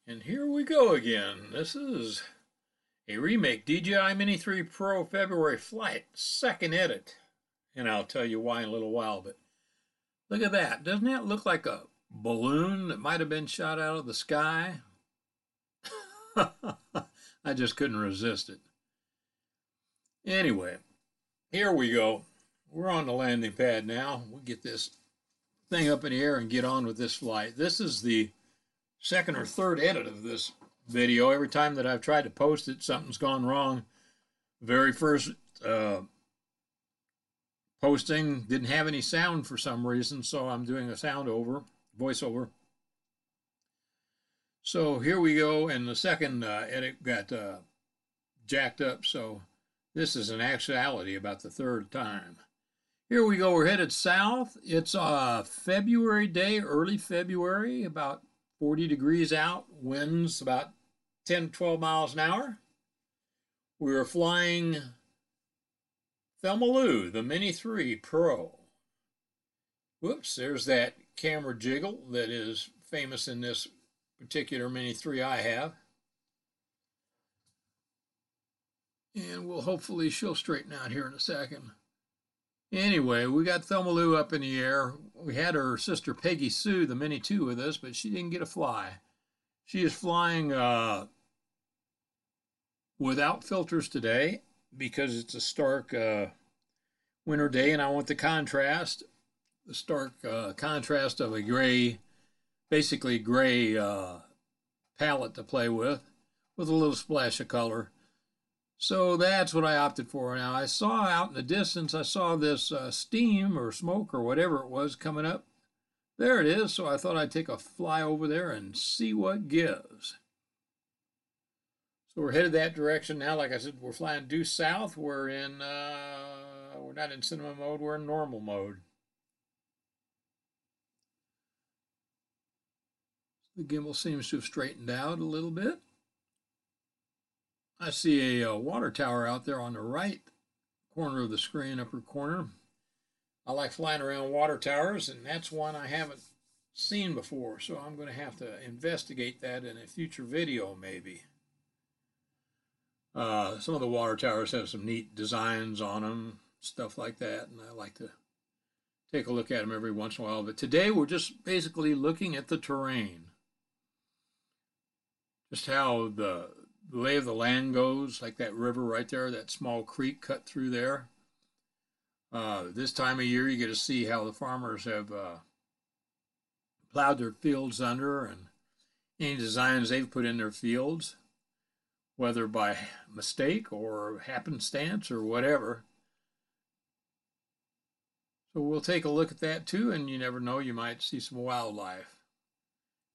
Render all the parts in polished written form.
And here we go again. This is a remake DJI Mini 3 Pro February flight, second edit. And I'll tell you why in a little while, but look at that. Doesn't that look like a balloon that might have been shot out of the sky? I just couldn't resist it. Anyway, here we go. We're on the landing pad now. We'll get this thing up in the air and get on with this flight. This is the second or third edit of this video. Every time that I've tried to post it, something's gone wrong. Very first posting didn't have any sound for some reason, so I'm doing a voiceover. So here we go, and the second edit got jacked up, so this is an actuality about the third time. Here we go, we're headed south. It's a February day, early February, about 40 degrees out, winds about 10, 12 miles an hour. We were flying Thelma Lou, the Mini 3 Pro. Whoops, there's that camera jiggle that is famous in this particular Mini 3 I have. And hopefully she'll straighten out here in a second. Anyway, we got Thelma Lou up in the air. We had her sister Peggy Sue, the Mini 2, with us, but she didn't get a fly. She is flying without filters today because it's a stark winter day, and I want the stark contrast of a gray, basically gray palette to play with a little splash of color. So that's what I opted for. Now, I saw out in the distance, I saw this steam or smoke or whatever it was coming up. There it is. So I thought I'd take a fly over there and see what gives. So we're headed that direction now. Like I said, we're flying due south. We're not in cinema mode. We're in normal mode. The gimbal seems to have straightened out a little bit. I see a water tower out there on the right corner of the screen, upper corner. I like flying around water towers, and that's one I haven't seen before, so I'm going to have to investigate that in a future video maybe. Some of the water towers have some neat designs on them, stuff like that, and I like to take a look at them every once in a while. But today we're just basically looking at the terrain, just how the lay of the land goes, like that river right there, that small creek cut through there. This time of year, you get to see how the farmers have plowed their fields under and any designs they've put in their fields, whether by mistake or happenstance or whatever. So we'll take a look at that too, and you never know, you might see some wildlife.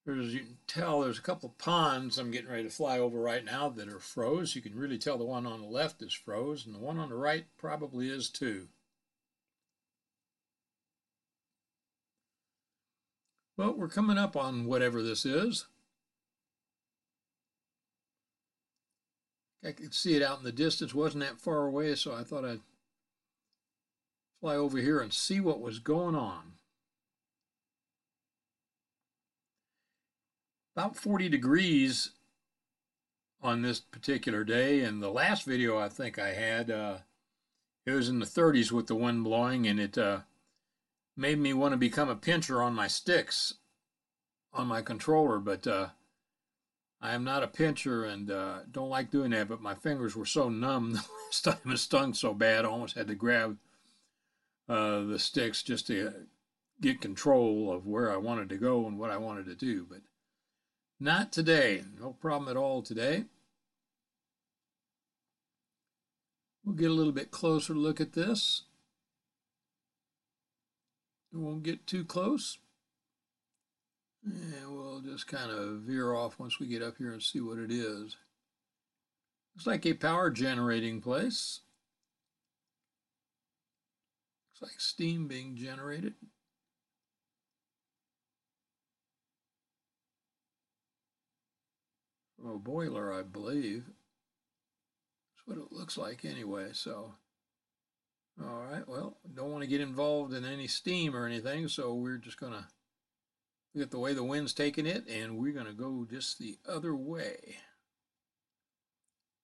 As you can tell, there's a couple of ponds I'm getting ready to fly over right now that are froze. You can really tell the one on the left is froze, and the one on the right probably is too. Well, we're coming up on whatever this is. I could see it out in the distance. Wasn't that far away, so I thought I'd fly over here and see what was going on. About 40 degrees on this particular day, and the last video I think I had, it was in the 30s with the wind blowing, and it made me want to become a pincher on my sticks on my controller, but I am not a pincher and don't like doing that, but my fingers were so numb the last time it stung so bad I almost had to grab the sticks just to get control of where I wanted to go and what I wanted to do. But not today. No problem at all today. We'll get a little bit closer look at this. We won't get too close. And we'll just kind of veer off once we get up here and see what it is. Looks like a power generating place. Looks like steam being generated. From a boiler, I believe. That's what it looks like anyway, so. All right, well, don't want to get involved in any steam or anything, so we're just going to Look at the way the wind's taking it, and we're going to go just the other way.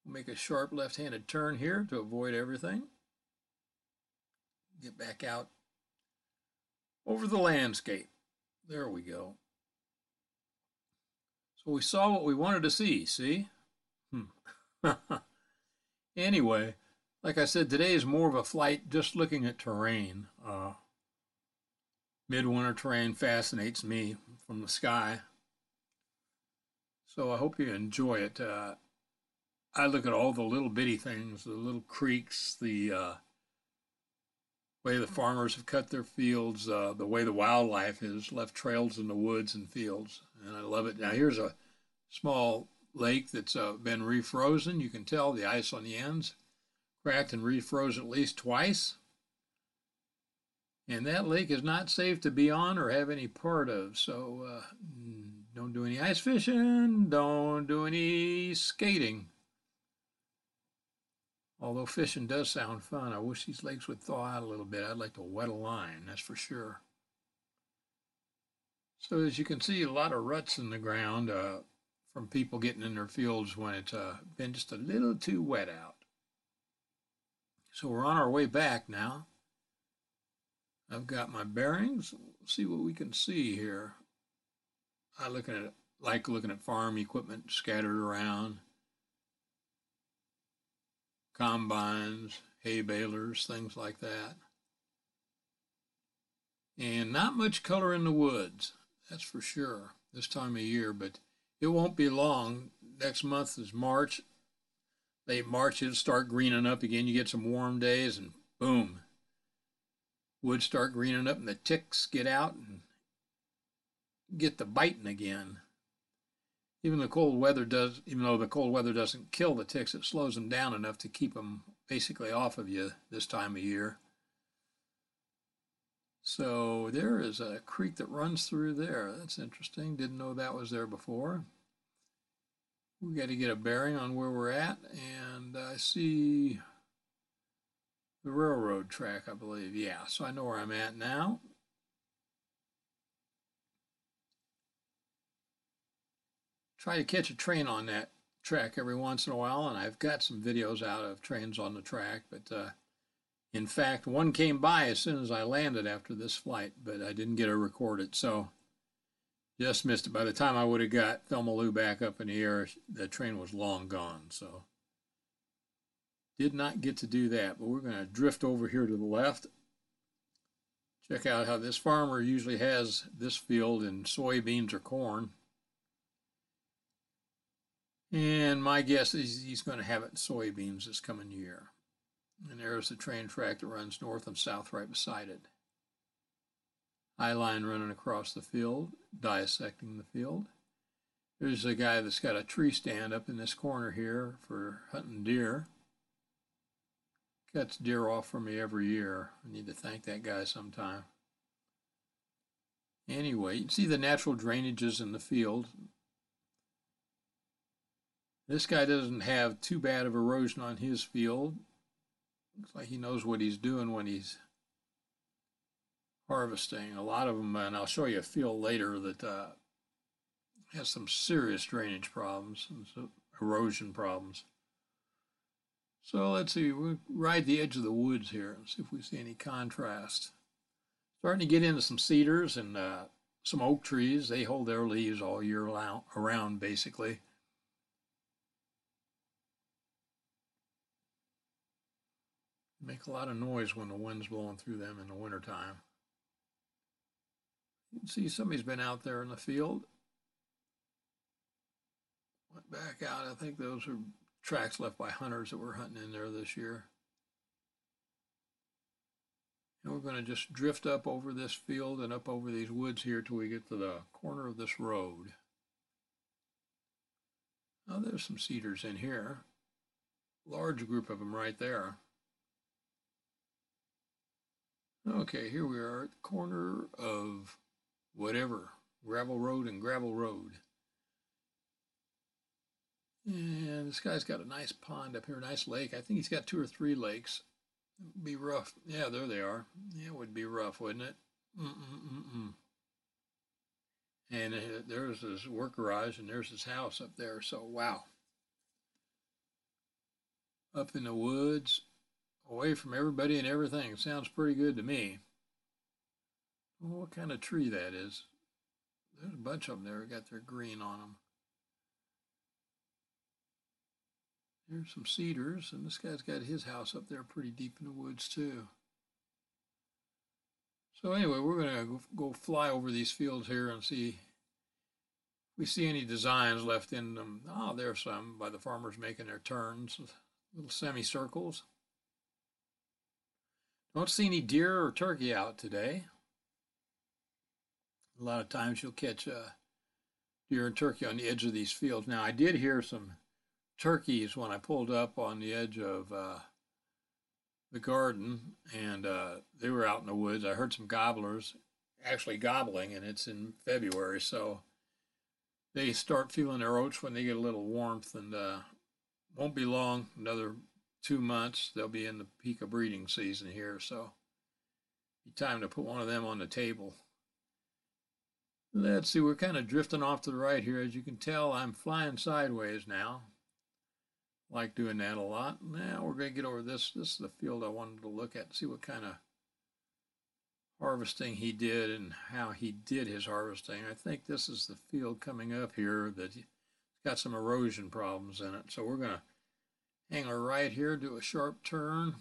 We'll make a sharp left-handed turn here to avoid everything. Get back out over the landscape. There we go. So we saw what we wanted to see? Anyway, like I said, today is more of a flight just looking at terrain. Midwinter terrain fascinates me from the sky. So I hope you enjoy it. I look at all the little bitty things, the little creeks, the way the farmers have cut their fields, the way the wildlife has left trails in the woods and fields, and I love it. Now here's a small lake that's been refrozen. You can tell the ice on the ends cracked and refroze at least twice. And that lake is not safe to be on or have any part of. So don't do any ice fishing, don't do any skating. Although fishing does sound fun, I wish these lakes would thaw out a little bit. I'd like to wet a line, that's for sure. So as you can see, a lot of ruts in the ground from people getting in their fields when it's been just a little too wet out. So we're on our way back now. I've got my bearings. Let's see what we can see here. I like looking at farm equipment scattered around. Combines, hay balers, things like that. And not much color in the woods, that's for sure, this time of year, but it won't be long. Next month is March. Late March, it'll start greening up again. You get some warm days and boom, woods start greening up and the ticks get out and get the biting again. Even though the cold weather doesn't kill the ticks, it slows them down enough to keep them basically off of you this time of year. So there is a creek that runs through there. That's interesting. Didn't know that was there before. We got to get a bearing on where we're at, and I see the railroad track, I believe. Yeah, so I know where I'm at now. Try to catch a train on that track every once in a while, and I've got some videos out of trains on the track, but in fact, one came by as soon as I landed after this flight, but I didn't get to record it, so just missed it. By the time I would have got Thelma Lou back up in the air, the train was long gone, so did not get to do that, but we're going to drift over here to the left. Check out how this farmer usually has this field in soybeans or corn. And my guess is he's going to have it in soybeans this coming year. And there's the train track that runs north and south right beside it. High line running across the field, dissecting the field. There's a guy that's got a tree stand up in this corner here for hunting deer. Cuts deer off for me every year. I need to thank that guy sometime. Anyway, you can see the natural drainages in the field. This guy doesn't have too bad of erosion on his field. Looks like he knows what he's doing when he's harvesting. A lot of them, and I'll show you a field later that has some serious drainage problems, and erosion problems. So let's see, we'll ride the edge of the woods here and see if we see any contrast. Starting to get into some cedars and some oak trees. They hold their leaves all year around, basically. Make a lot of noise when the wind's blowing through them in the wintertime. You can see somebody's been out there in the field. Went back out. I think those are tracks left by hunters that were hunting in there this year. And we're going to just drift up over this field and up over these woods here till we get to the corner of this road. Now there's some cedars in here. Large group of them right there. Okay, here we are at the corner of whatever, gravel road and gravel road. And this guy's got a nice pond up here, nice lake. I think he's got 2 or 3 lakes. It'd be rough. Yeah, there they are. Yeah, it would be rough, wouldn't it? And there's his work garage, and there's his house up there. So, wow. Up in the woods, away from everybody and everything. Sounds pretty good to me. Well, what kind of tree that is? There's a bunch of them there, got their green on them. There's some cedars, and this guy's got his house up there pretty deep in the woods too. So anyway, we're going to go fly over these fields here and see if we see any designs left in them. Oh, there's some by the farmers making their turns, little semicircles. Don't see any deer or turkey out today. A lot of times you'll catch deer and turkey on the edge of these fields. Now, I did hear some turkeys when I pulled up on the edge of the garden, and they were out in the woods. I heard some gobblers actually gobbling, and it's in February, so they start feeling their oats when they get a little warmth, and won't be long, another 2 months, they'll be in the peak of breeding season here, so be time to put one of them on the table. Let's see, we're kind of drifting off to the right here. As you can tell, I'm flying sideways now. Like doing that a lot. Now we're going to get over this. This is the field I wanted to look at, see what kind of harvesting he did and how he did his harvesting. I think this is the field coming up here that's got some erosion problems in it. So we're going to hang our right here, do a sharp turn.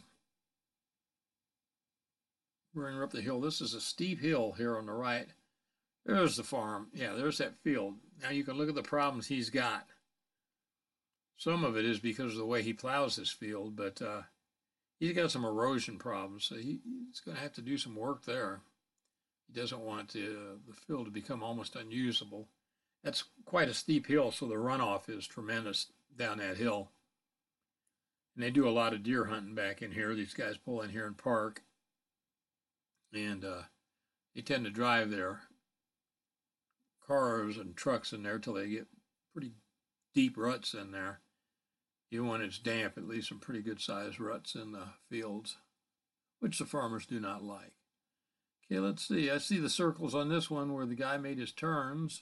Bring her up the hill. This is a steep hill here on the right. There's the farm. Yeah, there's that field. Now you can look at the problems he's got. Some of it is because of the way he plows this field, but he's got some erosion problems, so he's going to have to do some work there. He doesn't want the field to become almost unusable. That's quite a steep hill, so the runoff is tremendous down that hill. And they do a lot of deer hunting back in here. These guys pull in here and park, and they tend to drive their cars and trucks in there till they get pretty deep ruts in there. Even when it's damp, it leaves some pretty good sized ruts in the fields, which the farmers do not like. Okay, let's see. I see the circles on this one where the guy made his turns.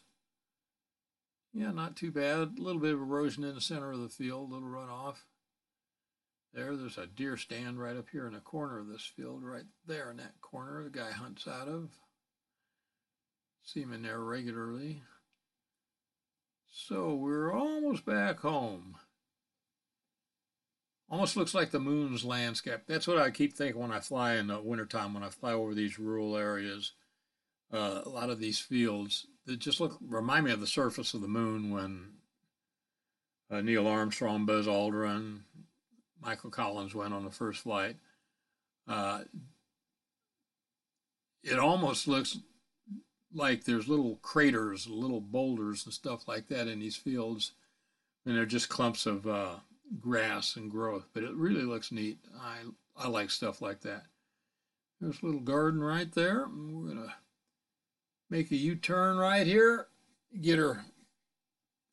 Yeah, not too bad. A little bit of erosion in the center of the field, a little runoff. There's a deer stand right up here in the corner of this field, right there in that corner the guy hunts out of. See him in there regularly. So we're almost back home. Almost looks like the moon's landscape. That's what I keep thinking when I fly in the wintertime, when I fly over these rural areas. A lot of these fields, they just remind me of the surface of the moon when Neil Armstrong, Buzz Aldrin, Michael Collins went on the first flight. It almost looks like there's little craters, little boulders and stuff like that in these fields, and they're just clumps of grass and growth, but it really looks neat. I like stuff like that. There's a little garden right there. We're going to make a U-turn right here, get her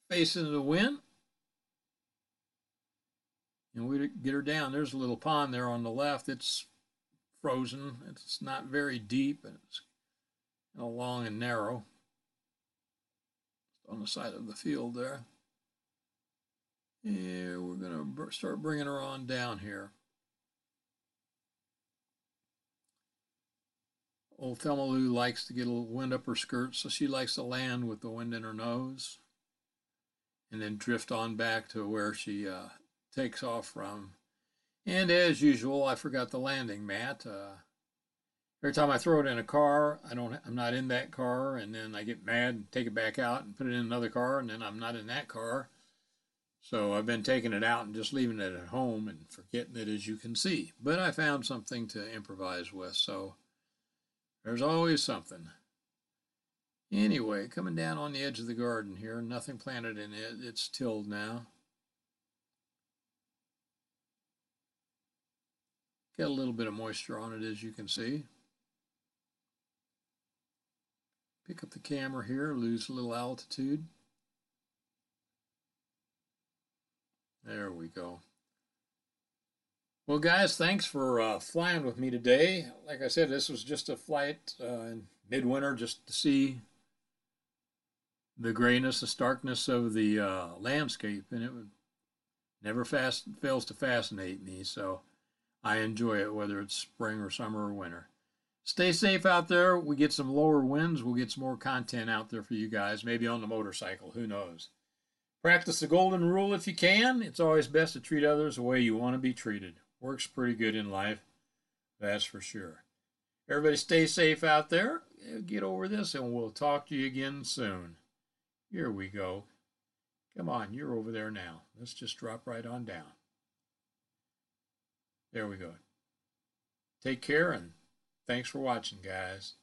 facing the wind, and we get her down. There's a little pond there on the left. It's frozen. It's not very deep, and it's long and narrow on the side of the field there. Yeah, we're going to start bringing her on down here. Old Thelma Lou likes to get a little wind up her skirts, so she likes to land with the wind in her nose and then drift on back to where she takes off from. And as usual, I forgot the landing mat. Every time I throw it in a car, I'm not in that car, and then I get mad and take it back out and put it in another car, and then I'm not in that car. So I've been taking it out and just leaving it at home and forgetting it, as you can see. But I found something to improvise with, so there's always something. Anyway, coming down on the edge of the garden here, nothing planted in it. It's tilled now. Got a little bit of moisture on it, as you can see. Pick up the camera here, lose a little altitude. There we go. Well, guys, thanks for flying with me today. Like I said, this was just a flight in midwinter just to see the grayness, the starkness of the landscape, and it never fails to fascinate me. So I enjoy it, whether it's spring or summer or winter. Stay safe out there. We get some lower winds. We'll get some more content out there for you guys, maybe on the motorcycle. Who knows? Practice the golden rule if you can. It's always best to treat others the way you want to be treated. Works pretty good in life, that's for sure. Everybody stay safe out there. Get over this, and we'll talk to you again soon. Here we go. Come on, you're over there now. Let's just drop right on down. There we go. Take care, and thanks for watching, guys.